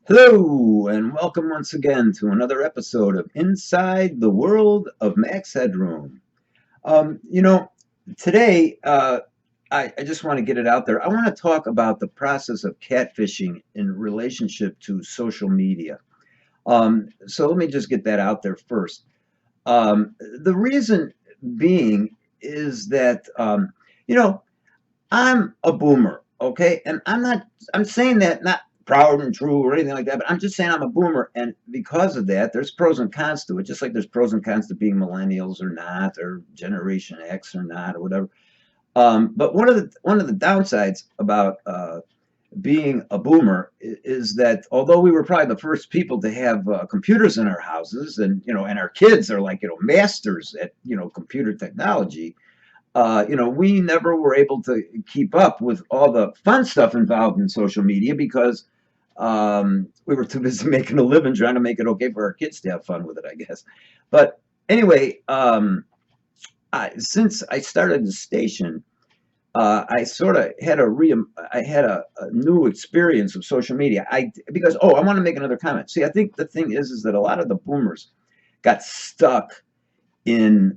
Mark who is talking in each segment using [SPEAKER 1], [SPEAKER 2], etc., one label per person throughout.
[SPEAKER 1] Hello, and welcome once again to another episode of Inside the World of Max Headroom. Um, you know, today I just want to get it out there. I want to talk about the process of catfishing in relationship to social media. So let me just get that out there first. The reason being is that, you know, I'm a boomer, okay? And I'm saying that not proud and true or anything like that, but I'm just saying I'm a boomer. And because of that, there's pros and cons to it, just like there's pros and cons to being millennials or not, or Generation X or not, or whatever. But one of the downsides about being a boomer is that although we were probably the first people to have computers in our houses, and and our kids are like masters at computer technology, we never were able to keep up with all the fun stuff involved in social media because we were too busy making a living trying to make it okay for our kids to have fun with it, I guess. But anyway, since I started the station, I sort of had I had a new experience of social media. Because I want to make another comment. See, I think the thing is that a lot of the boomers got stuck in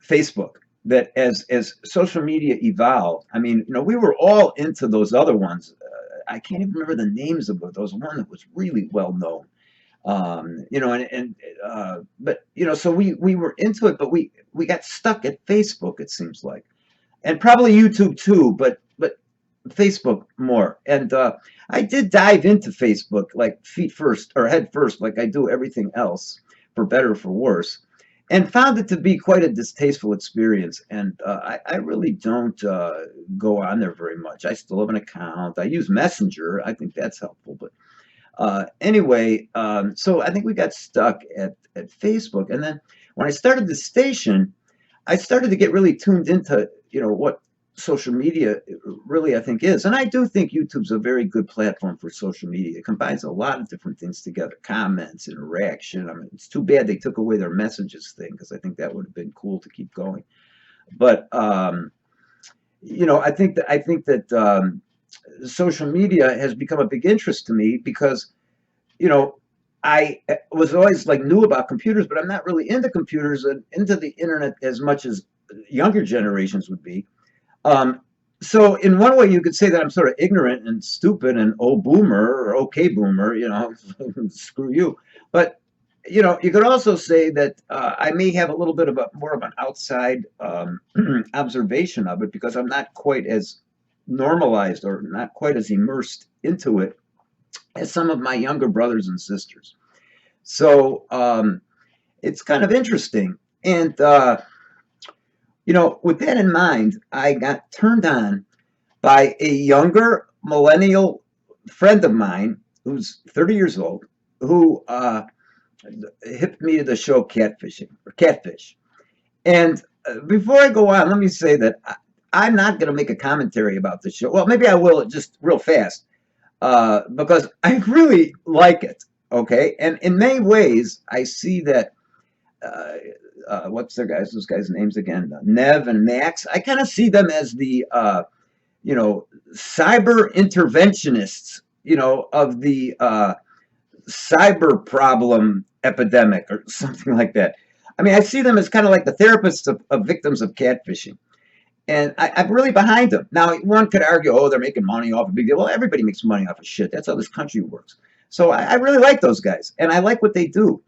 [SPEAKER 1] Facebook. That as social media evolved, I mean, we were all into those other ones. I can't even remember the names of those. One that was really well known. But so we were into it, but we got stuck at Facebook. It seems like, and probably YouTube too, but Facebook more. And I did dive into Facebook like feet first or head first, like I do everything else, for better or for worse, and found it to be quite a distasteful experience. And I really don't go on there very much. I still have an account. I use Messenger. I think that's helpful. But anyway, so I think we got stuck at Facebook. And then when I started the station, I started to get really tuned into, what social media really, I think, is. And I do think YouTube's a very good platform for social media. It combines a lot of different things together: comments, interaction. I mean, it's too bad they took away their messages thing, because I think that would have been cool to keep going. But I think that social media has become a big interest to me because you know, I was always like knew about computers, but I'm not really into computers and into the internet as much as younger generations would be. Um, so in one way, you could say that I'm sort of ignorant and stupid and oh boomer or okay boomer, screw you. But you could also say that I may have a little bit of more of an outside observation of it because I'm not quite as normalized or not quite as immersed into it as some of my younger brothers and sisters. So it's kind of interesting. And, with that in mind, I got turned on by a younger millennial friend of mine who's 30 years old who hipped me to the show Catfishing or Catfish. And before I go on, let me say that I'm not going to make a commentary about the show. Well, maybe I will just real fast because I really like it. Okay, and in many ways, I see that. Uh, what's those guys' names again? Nev and Max. I kind of see them as the cyber interventionists. Of the cyber problem epidemic or something like that. I mean, I see them as kind of like the therapists of victims of catfishing. And I'm really behind them. Now, one could argue, oh, they're making money off a big deal. Well, everybody makes money off of shit. That's how this country works. So I really like those guys, and I like what they do.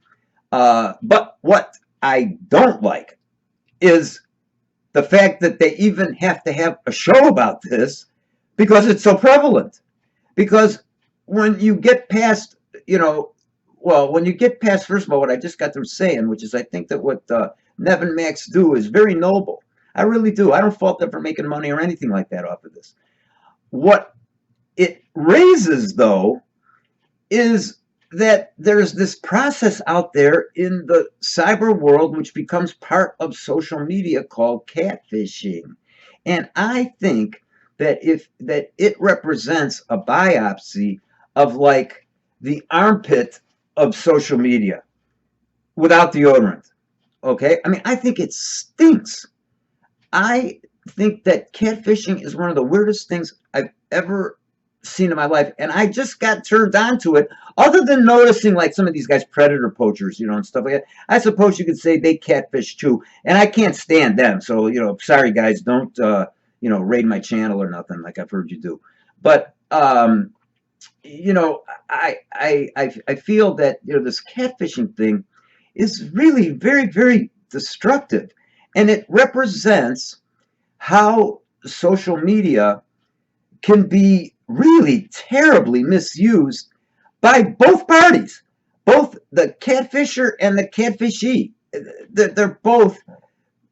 [SPEAKER 1] But what I don't like is the fact that they even have to have a show about this because it's so prevalent. Because when you get past, when you get past, first of all, what I just got through saying, which is I think that what Nev and Max do is very noble. I really do. I don't fault them for making money or anything like that off of this. What it raises, though, is that there's this process out there in the cyber world which becomes part of social media called catfishing. And I think that it represents a biopsy of like the armpit of social media without deodorant. Okay? I mean, I think it stinks. I think that catfishing is one of the weirdest things I've ever seen in my life, and I just got turned on to it. Other than noticing like some of these guys, predator poachers, you know, and stuff like that. I suppose you could say they catfish too, and I can't stand them. So you know, sorry guys, don't you know, raid my channel or nothing like I've heard you do. But you know, I feel that, you know, this catfishing thing is really very destructive, and it represents how social media can be really terribly misused by both parties, both the catfisher and the catfishee. They're both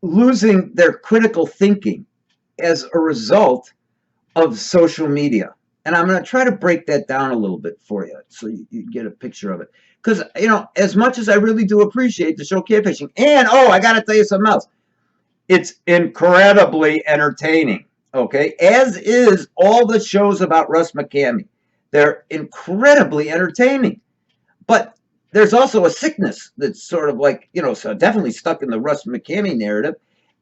[SPEAKER 1] losing their critical thinking as a result of social media. And I'm going to try to break that down a little bit for you so you get a picture of it. Because, you know, as much as I really do appreciate the show Catfishing, and oh, I got to tell you something else, it's incredibly entertaining, okay? As is all the shows about Russ McCamey. They're incredibly entertaining. But there's also a sickness that's sort of like, you know, so definitely stuck in the Russ McCamey narrative.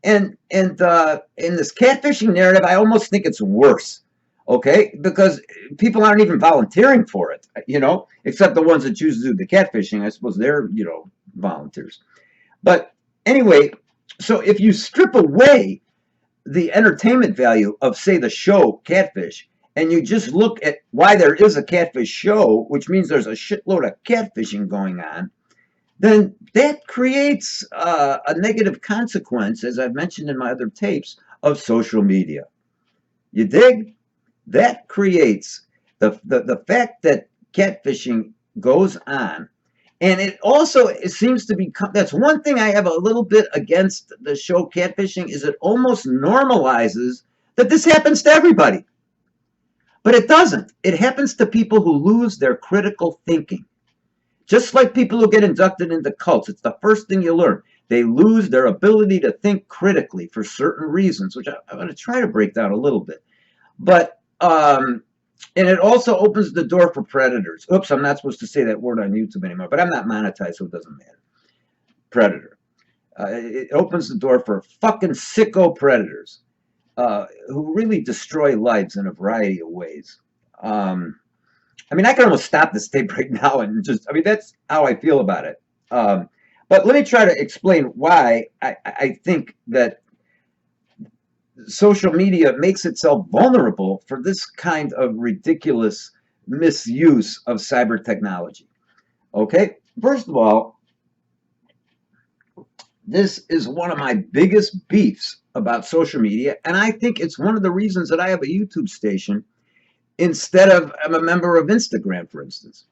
[SPEAKER 1] And in this catfishing narrative, I almost think it's worse. Okay, because people aren't even volunteering for it, you know, except the ones that choose to do the catfishing. I suppose they're, you know, volunteers. But anyway, so if you strip away the entertainment value of, say, the show Catfish, and you just look at why there is a catfish show, which means there's a shitload of catfishing going on, then that creates a negative consequence, as I've mentioned in my other tapes, of social media. You dig? That creates the fact that catfishing goes on. And it also, it seems to be, that's one thing I have a little bit against the show Catfishing, is it almost normalizes that this happens to everybody. But it doesn't. It happens to people who lose their critical thinking. Just like people who get inducted into cults, it's the first thing you learn. They lose their ability to think critically for certain reasons, which I'm going to try to break down a little bit. But, and it also opens the door for predators. Oops, I'm not supposed to say that word on YouTube anymore, but I'm not monetized, so it doesn't matter. Predator. It opens the door for fucking sicko predators who really destroy lives in a variety of ways. I mean, I can almost stop this tape right now and just, I mean, that's how I feel about it. But let me try to explain why I think that social media makes itself vulnerable for this kind of ridiculous misuse of cyber technology. Okay, first of all, this is one of my biggest beefs about social media, and I think it's one of the reasons that I have a YouTube station instead of I'm a member of Instagram, for instance.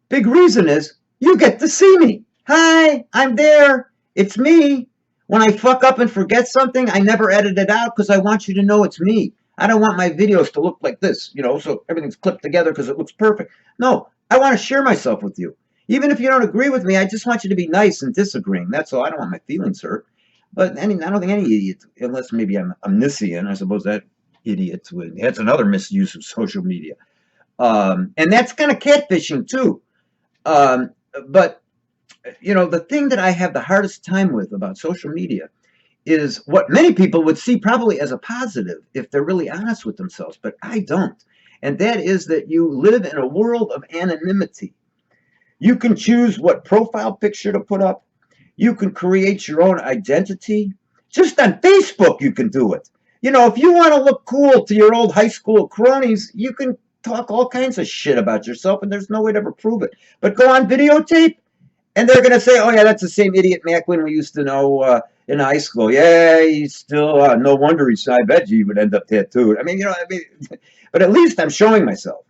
[SPEAKER 1] Big reason is you get to see me. Hi, I'm there. It's me. When I fuck up and forget something, I never edit it out because I want you to know it's me. I don't want my videos to look like this, you know, so everything's clipped together because it looks perfect. No, I want to share myself with you. Even if you don't agree with me, I just want you to be nice and disagreeing. That's all. I don't want my feelings hurt. But I don't think any idiot, unless maybe I'm omniscient, I suppose that idiot would. That's another misuse of social media. And that's kind of catfishing too. But you know, the thing that I have the hardest time with about social media is what many people would see probably as a positive if they're really honest with themselves, but I don't. And that is that you live in a world of anonymity. You can choose what profile picture to put up. You can create your own identity. Just on Facebook, you can do it. You know, if you want to look cool to your old high school cronies, you can talk all kinds of shit about yourself, and there's no way to ever prove it. But go on videotape, and they're going to say, oh, yeah, that's the same idiot Macklin we used to know in high school. Yeah, he's still, no wonder I bet you would end up tattooed. I mean, you know, but at least I'm showing myself.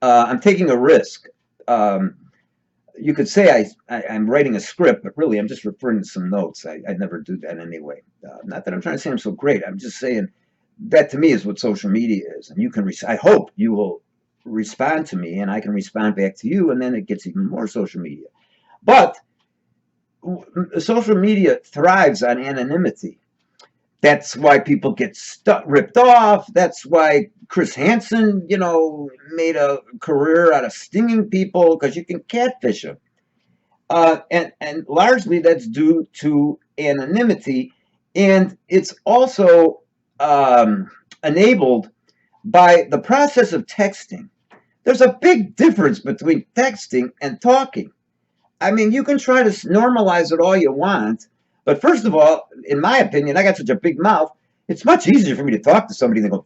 [SPEAKER 1] I'm taking a risk. You could say I'm writing a script, but really I'm just referring to some notes. I'd never do that anyway. Not that I'm trying to say I'm so great. I'm just saying that to me is what social media is. And you can, I hope you will respond to me and I can respond back to you, and then it gets even more social media. But social media thrives on anonymity. That's why people get ripped off. That's why Chris Hansen, you know, made a career out of stinging people, because you can catfish them. And largely that's due to anonymity. And it's also enabled by the process of texting. There's a big difference between texting and talking. I mean, you can try to normalize it all you want, but first of all, in my opinion, I got such a big mouth. It's much easier for me to talk to somebody than go.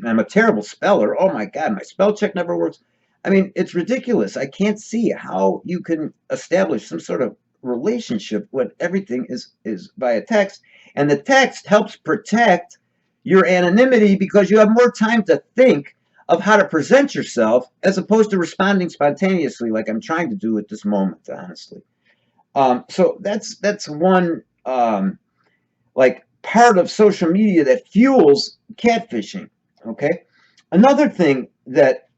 [SPEAKER 1] I'm a terrible speller. Oh my God, my spell check never works. I mean, it's ridiculous. I can't see how you can establish some sort of relationship when everything is via text, and the text helps protect your anonymity because you have more time to think of how to present yourself as opposed to responding spontaneously like I'm trying to do at this moment, honestly. So that's one like part of social media that fuels catfishing. Okay, another thing that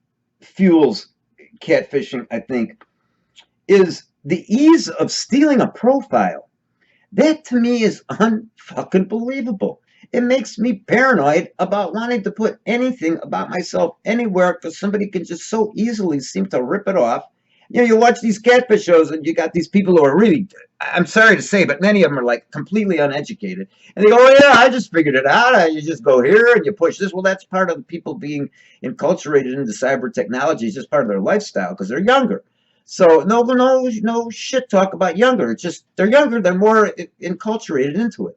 [SPEAKER 1] fuels catfishing, I think, is the ease of stealing a profile. That to me is unfucking believable. It makes me paranoid about wanting to put anything about myself anywhere because somebody can just so easily seem to rip it off. You know, you watch these catfish shows and you got these people who are really, I'm sorry to say, but many of them are like completely uneducated. And they go, oh yeah, I just figured it out. You just go here and you push this. Well, that's part of the people being enculturated into cyber technology. It's just part of their lifestyle because they're younger. So no shit talk about younger. It's just they're younger, they're more enculturated into it.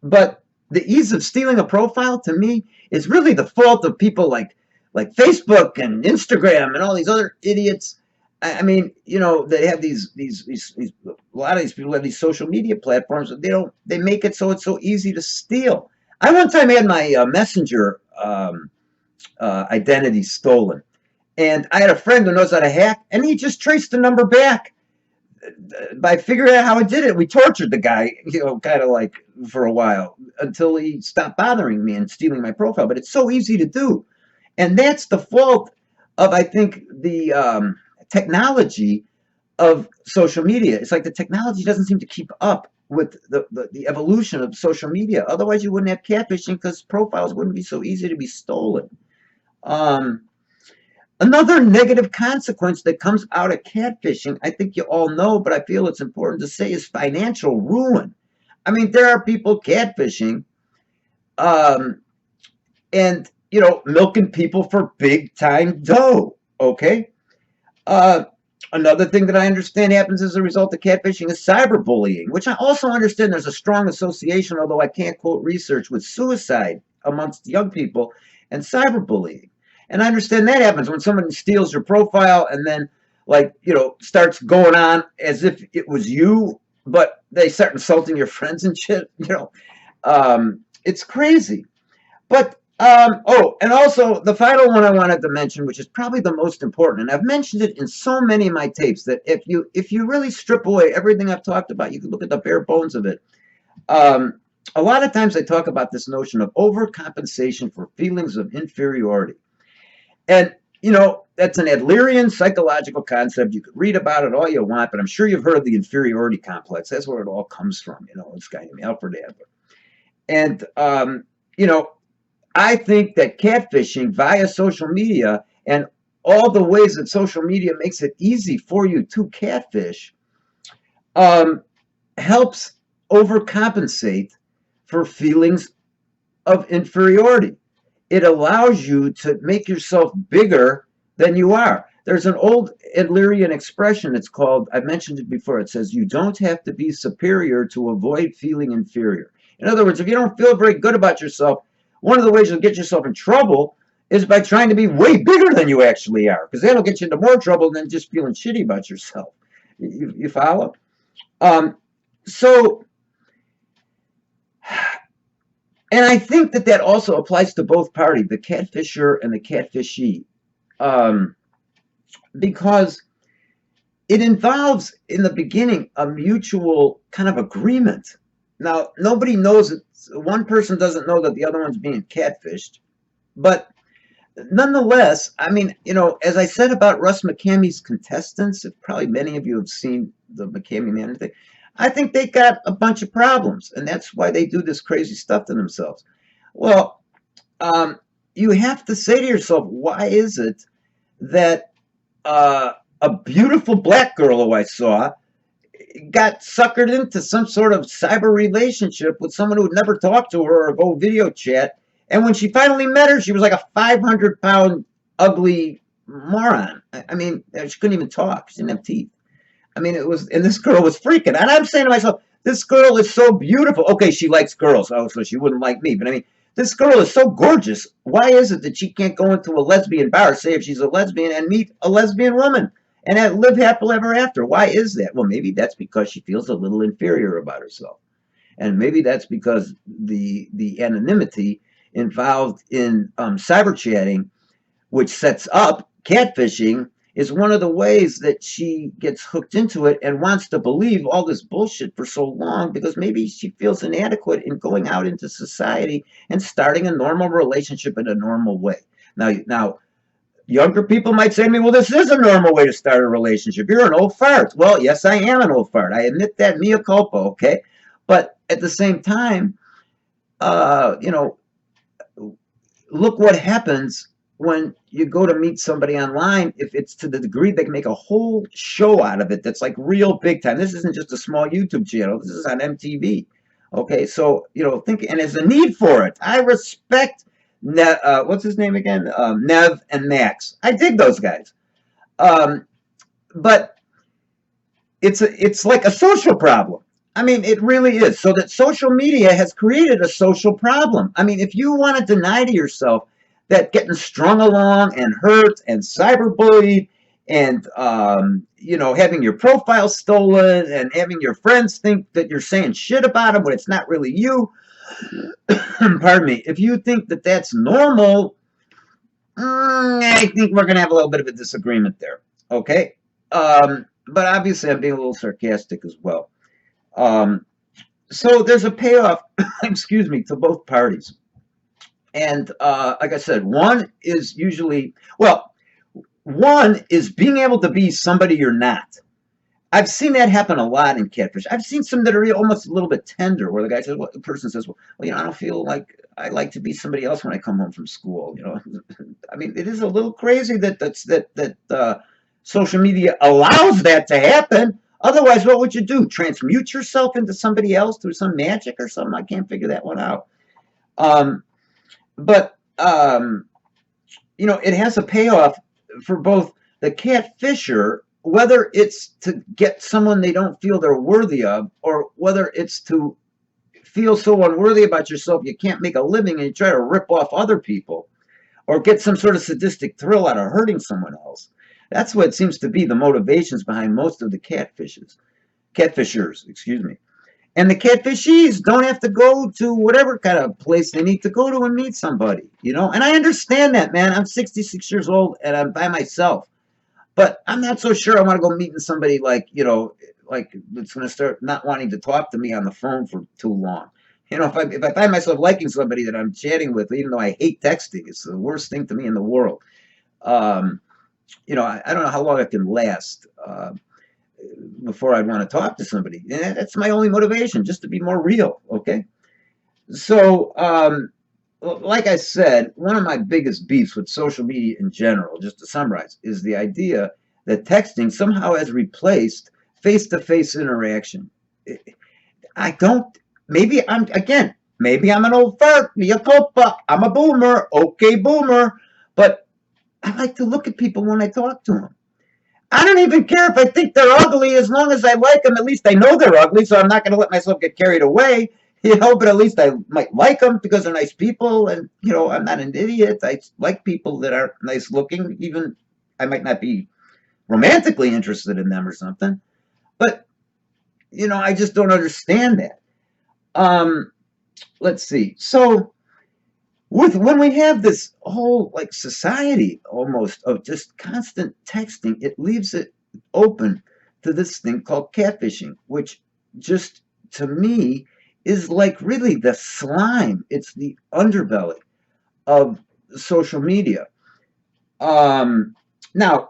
[SPEAKER 1] But the ease of stealing a profile to me is really the fault of people like Facebook and Instagram and all these other idiots. I mean, you know, they have these a lot of these people have these social media platforms, and they make it so it's so easy to steal. I one time had my Messenger identity stolen, and I had a friend who knows how to hack, and he just traced the number back by figuring out how I did it. We tortured the guy, you know, kind of like for a while until he stopped bothering me and stealing my profile. But it's so easy to do. And that's the fault of, I think, the technology of social media. It's like the technology doesn't seem to keep up with the evolution of social media. Otherwise, you wouldn't have catfishing because profiles wouldn't be so easy to be stolen. Another negative consequence that comes out of catfishing, I think you all know, but I feel it's important to say, is financial ruin. I mean, there are people catfishing and, you know, milking people for big time dough, okay? Another thing that I understand happens as a result of catfishing is cyberbullying, which I also understand there's a strong association, although I can't quote research, with suicide amongst young people and cyberbullying. And I understand that happens when someone steals your profile and then, like, you know, starts going on as if it was you, but they start insulting your friends and shit. You know, it's crazy. But oh, and also the final one I wanted to mention, which is probably the most important, and I've mentioned it in so many of my tapes that if you really strip away everything I've talked about, you can look at the bare bones of it. A lot of times I talk about this notion of overcompensation for feelings of inferiority. And, you know, that's an Adlerian psychological concept. You could read about it all you want, but I'm sure you've heard of the inferiority complex. That's where it all comes from, you know, this guy named Alfred Adler. And, you know, I think that catfishing via social media and all the ways that social media makes it easy for you to catfish helps overcompensate for feelings of inferiority. It allows you to make yourself bigger than you are. There's an old Adlerian expression. It's called, I've mentioned it before. It says, you don't have to be superior to avoid feeling inferior. In other words, if you don't feel very good about yourself, one of the ways you'll get yourself in trouble is by trying to be way bigger than you actually are, because that'll get you into more trouble than just feeling shitty about yourself. You follow? So, and I think that that also applies to both parties, the catfisher and the catfishee, because it involves, in the beginning, a mutual kind of agreement. Now, nobody knows it. One person doesn't know that the other one's being catfished. But nonetheless, I mean, you know, as I said about Russ McCammy's contestants, probably many of you have seen the McCammy Manor thing, I think they got a bunch of problems, and that's why they do this crazy stuff to themselves. Well, you have to say to yourself, why is it that a beautiful black girl who I saw got suckered into some sort of cyber relationship with someone who would never talk to her or go video chat, And when she finally met her, she was like a 500-pound ugly moron. I mean, she couldn't even talk. She didn't have teeth. I mean, it was, and this girl was freaking. And I'm saying to myself, this girl is so beautiful. Okay, she likes girls, oh, so she wouldn't like me. But I mean, this girl is so gorgeous. Why is it that she can't go into a lesbian bar, say if she's a lesbian, and meet a lesbian woman and live happily ever after? Why is that? Well, maybe that's because she feels a little inferior about herself. And maybe that's because the anonymity involved in cyber chatting, which sets up catfishing, is one of the ways that she gets hooked into it and wants to believe all this bullshit for so long because maybe she feels inadequate in going out into society and starting a normal relationship in a normal way. Now, younger people might say to me, well, this is a normal way to start a relationship. You're an old fart. Well, yes, I am an old fart. I admit that, mea culpa, okay? But at the same time, you know, look what happens when you go to meet somebody online. If it's to the degree they can make a whole show out of it that's like real big time. This isn't just a small YouTube channel. This is on MTV. Okay, so, you know, think, and there's a need for it. I respect what's his name again? Nev and Max. I dig those guys. But it's like a social problem. I mean, it really is. So that social media has created a social problem. I mean, if you want to deny to yourself that getting strung along and hurt and cyberbullied and, you know, having your profile stolen and having your friends think that you're saying shit about them when it's not really you, pardon me, if you think that that's normal, I think we're going to have a little bit of a disagreement there. Okay? But obviously I'm being a little sarcastic as well. So there's a payoff, excuse me, to both parties. And like I said, one is usually, well, one is being able to be somebody you're not. I've seen that happen a lot in catfish. I've seen some that are almost a little bit tender, where the guy says, well, the person says, well, you know, I don't feel like I like to be somebody else when I come home from school. You know, I mean, it is a little crazy that social media allows that to happen. Otherwise, what would you do? Transmute yourself into somebody else through some magic or something? I can't figure that one out. But you know, it has a payoff for both the catfisher, whether it's to get someone they don't feel they're worthy of, or whether it's to feel so unworthy about yourself you can't make a living and you try to rip off other people, or get some sort of sadistic thrill out of hurting someone else. That's what seems to be the motivations behind most of the catfishers, excuse me. And the catfishees don't have to go to whatever kind of place they need to go to and meet somebody, you know? And I understand that, man. I'm 66 years old and I'm by myself. But I'm not so sure I want to go meeting somebody like, you know, like that's going to start not wanting to talk to me on the phone for too long. You know, if I find myself liking somebody that I'm chatting with, even though I hate texting, it's the worst thing to me in the world. You know, I don't know how long it can last before I'd want to talk to somebody. And that's my only motivation, just to be more real, okay? So, like I said, one of my biggest beefs with social media in general, just to summarize, is the idea that texting somehow has replaced face-to-face interaction. I don't, maybe I'm, again, maybe I'm an old fart, mea culpa, I'm a boomer, okay boomer, but I like to look at people when I talk to them. I don't even care if I think they're ugly, as long as I like them. At least I know they're ugly, so I'm not going to let myself get carried away, you know, but at least I might like them because they're nice people, and, you know, I'm not an idiot. I like people that are nice looking, even I might not be romantically interested in them or something, but, you know, I just don't understand that. Let's see. So, when we have this whole like society almost of just constant texting, it leaves it open to this thing called catfishing, which just to me is like really the slime. It's the underbelly of social media. Now,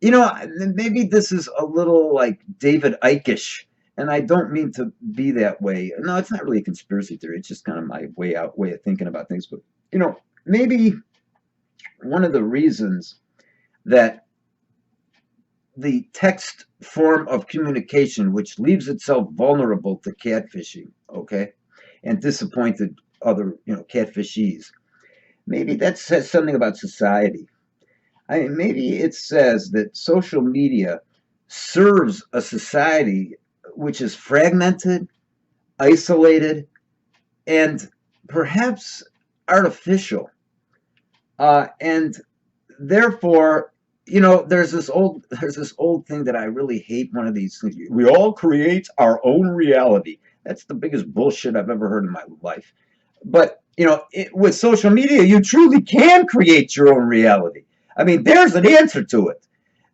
[SPEAKER 1] you know, maybe this is a little like David Icke-ish, and I don't mean to be that way. No, it's not really a conspiracy theory. It's just kind of my way of thinking about things. But, you know, maybe one of the reasons that the text form of communication, which leaves itself vulnerable to catfishing, okay, and disappointed other, catfishees. Maybe that says something about society. I mean, maybe it says that social media serves a society which is fragmented, isolated, and perhaps artificial. And therefore, there's this old thing that I really hate. One of these things: we all create our own reality. That's the biggest bullshit I've ever heard in my life. But with social media, you truly can create your own reality. I mean, there's an answer to it.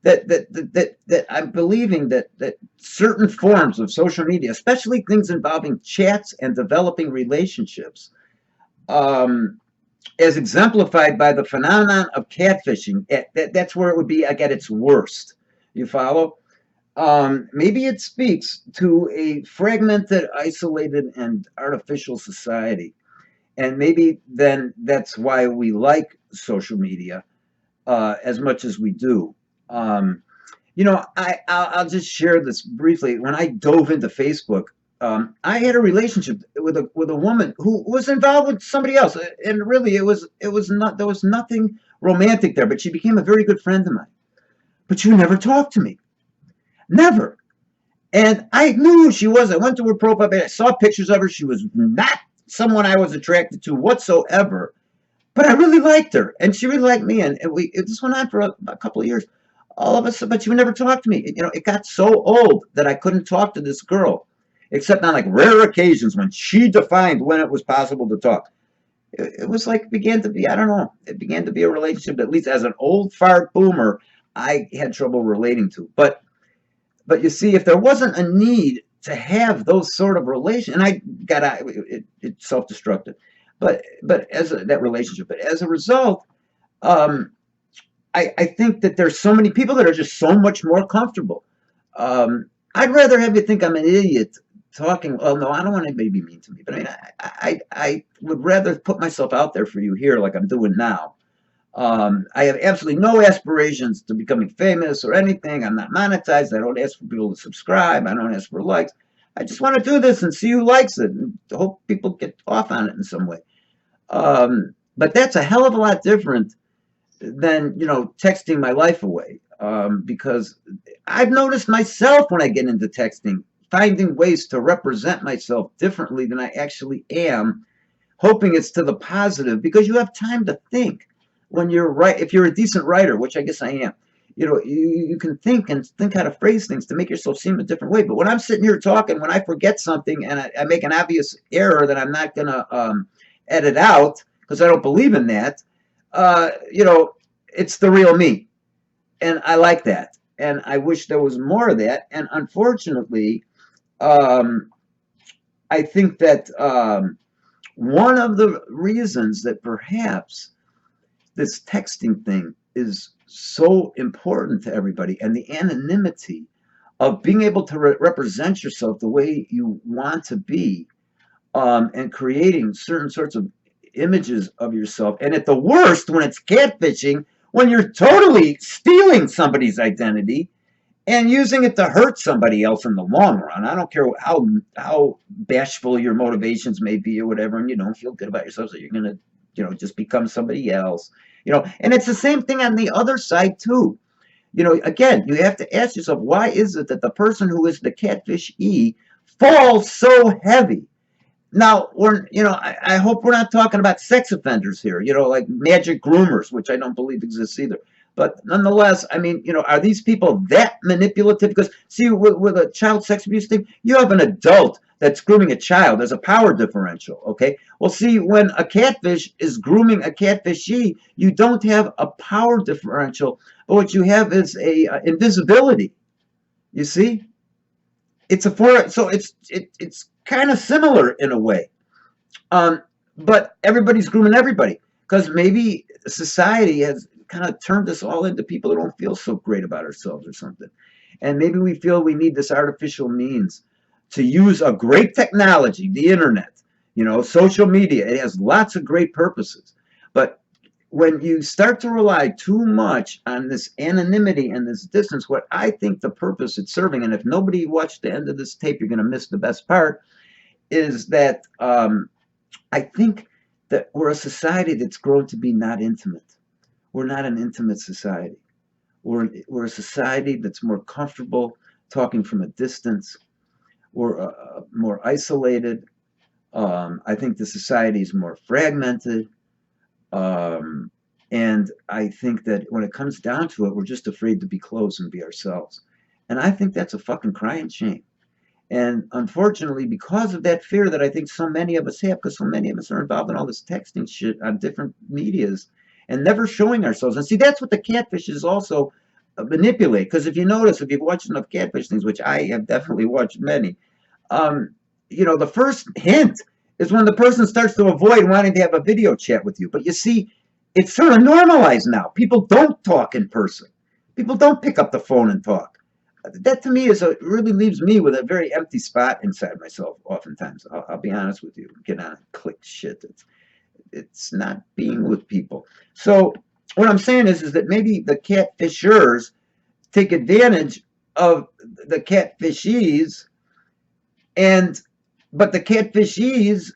[SPEAKER 1] That I'm believing that certain forms of social media, especially things involving chats and developing relationships, um, as exemplified by the phenomenon of catfishing, that's where it would be like at its worst. You follow? Maybe it speaks to a fragmented, isolated, and artificial society. And maybe then that's why we like social media as much as we do. Um, I'll just share this briefly. When I dove into Facebook, I had a relationship with a woman who was involved with somebody else, and really it was not there was nothing romantic there. But she became a very good friend of mine. But she would never talk to me, never. And I knew who she was. I went to her profile page. I saw pictures of her. She was not someone I was attracted to whatsoever. But I really liked her, and she really liked me, and it just went on for a couple of years. All of us, but she would never talk to me. It got so old that I couldn't talk to this girl, except on like rare occasions when she defined when it was possible to talk. It was like began to be, I don't know, it began to be a relationship that, at least as an old fart boomer, I had trouble relating to. But you see, if there wasn't a need to have those sort of relations, and I got out, it self-destructed. But that relationship, but as a result, um, I think that there's so many people that are just so much more comfortable. I'd rather have you think I'm an idiot talking. Well, no, I don't want anybody to be mean to me, but I mean, I would rather put myself out there for you here, like I'm doing now. I have absolutely no aspirations to becoming famous or anything. I'm not monetized. I don't ask for people to subscribe. I don't ask for likes. I just want to do this and see who likes it, and hope people get off on it in some way. But that's a hell of a lot different than texting my life away, because I've noticed myself when I get into texting, finding ways to represent myself differently than I actually am, hoping it's to the positive, because you have time to think when you're right. If you're a decent writer, which I guess I am, you can think and think how to phrase things to make yourself seem a different way. But when I'm sitting here talking, when I forget something and I make an obvious error that I'm not going to edit out because I don't believe in that, it's the real me. And I like that. And I wish there was more of that. And unfortunately, um, I think that one of the reasons that perhaps this texting thing is so important to everybody, and the anonymity of being able to represent yourself the way you want to be, and creating certain sorts of images of yourself. And at the worst, when it's catfishing, when you're totally stealing somebody's identity and using it to hurt somebody else in the long run. I don't care how bashful your motivations may be or whatever, and you don't feel good about yourself, so you're gonna, just become somebody else. And it's the same thing on the other side too. Again, you have to ask yourself, why is it that the person who is the catfish falls so heavy? Now, I hope we're not talking about sex offenders here, like magic groomers, which I don't believe exists either. But nonetheless, I mean, are these people that manipulative? Because, see, with a child sex abuse thing, you have an adult that's grooming a child. There's a power differential, okay? Well, see, when a catfish is grooming a catfishee, you don't have a power differential, but what you have is a invisibility, you see? So it's kind of similar in a way. Um, but everybody's grooming everybody because maybe society has kind of turned us all into people who don't feel so great about ourselves or something. And maybe we feel we need this artificial means to use a great technology, the internet, social media. It has lots of great purposes. But when you start to rely too much on this anonymity and this distance, what I think the purpose it's serving, and if nobody watched the end of this tape, you're going to miss the best part, is that I think that we're a society that's grown to be not intimate. We're not an intimate society. We're a society that's more comfortable talking from a distance. We're more isolated. I think the society is more fragmented. Um, and I think that when it comes down to it, we're just afraid to be close and be ourselves. And I think that's a fucking crying shame. And unfortunately, because of that fear that I think so many of us have, because so many of us are involved in all this texting shit on different medias and never showing ourselves. And see, that's what the catfish is also manipulate. Because if you notice, if you've watched enough catfish things, which I have definitely watched many, um, the first hint is when the person starts to avoid wanting to have a video chat with you. But you see, it's sort of normalized now. People don't talk in person. People don't pick up the phone and talk. That to me really leaves me with a very empty spot inside myself. Oftentimes, I'll be honest with you. Get on and click shit. It's not being with people. So what I'm saying is that maybe the catfishers take advantage of the catfishees, but the catfishees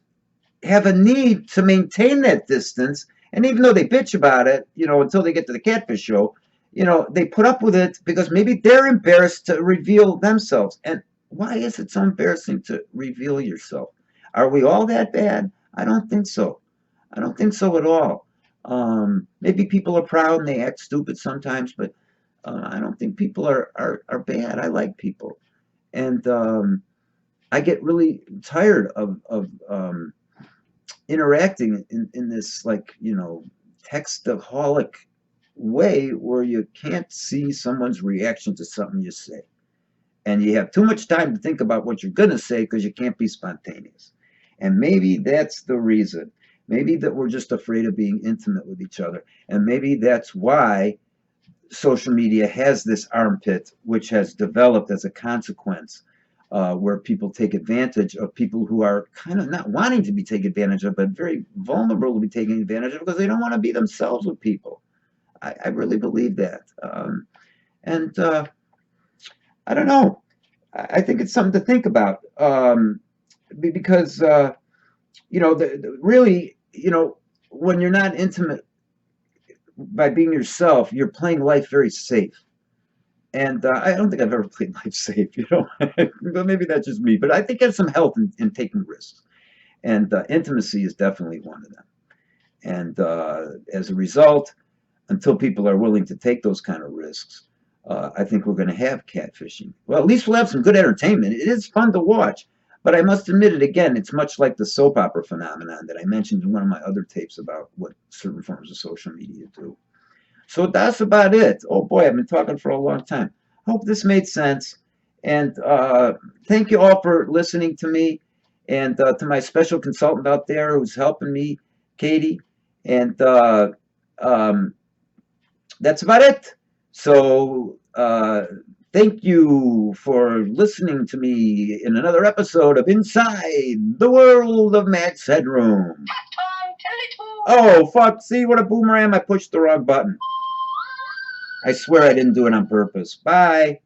[SPEAKER 1] have a need to maintain that distance. And even though they bitch about it, until they get to the catfish show, they put up with it because maybe they're embarrassed to reveal themselves. And why is it so embarrassing to reveal yourself? Are we all that bad? I don't think so. I don't think so at all. Maybe people are proud and they act stupid sometimes, but I don't think people are bad. I like people. And I get really tired of interacting in this, like, textaholic way where you can't see someone's reaction to something you say. And you have too much time to think about what you're going to say because you can't be spontaneous. And maybe that's the reason. Maybe that we're just afraid of being intimate with each other. And maybe that's why social media has this armpit, which has developed as a consequence, where people take advantage of people who are kind of not wanting to be taken advantage of, but very vulnerable to be taken advantage of because they don't want to be themselves with people. I really believe that. And I don't know. I think it's something to think about, because, really, when you're not intimate by being yourself, you're playing life very safe. And I don't think I've ever played life safe, but maybe that's just me. But I think there's some health in taking risks. And intimacy is definitely one of them. And as a result, until people are willing to take those kind of risks, I think we're going to have catfishing. Well, at least we'll have some good entertainment. It is fun to watch. But I must admit it again, it's much like the soap opera phenomenon that I mentioned in one of my other tapes about what certain forms of social media do. So that's about it. Oh boy, I've been talking for a long time. Hope this made sense. And thank you all for listening to me, and to my special consultant out there who's helping me, Katie. And that's about it. So thank you for listening to me in another episode of Inside the World of Max Headroom. Oh, fuck. See what a boomerang. I pushed the wrong button. I swear I didn't do it on purpose. Bye.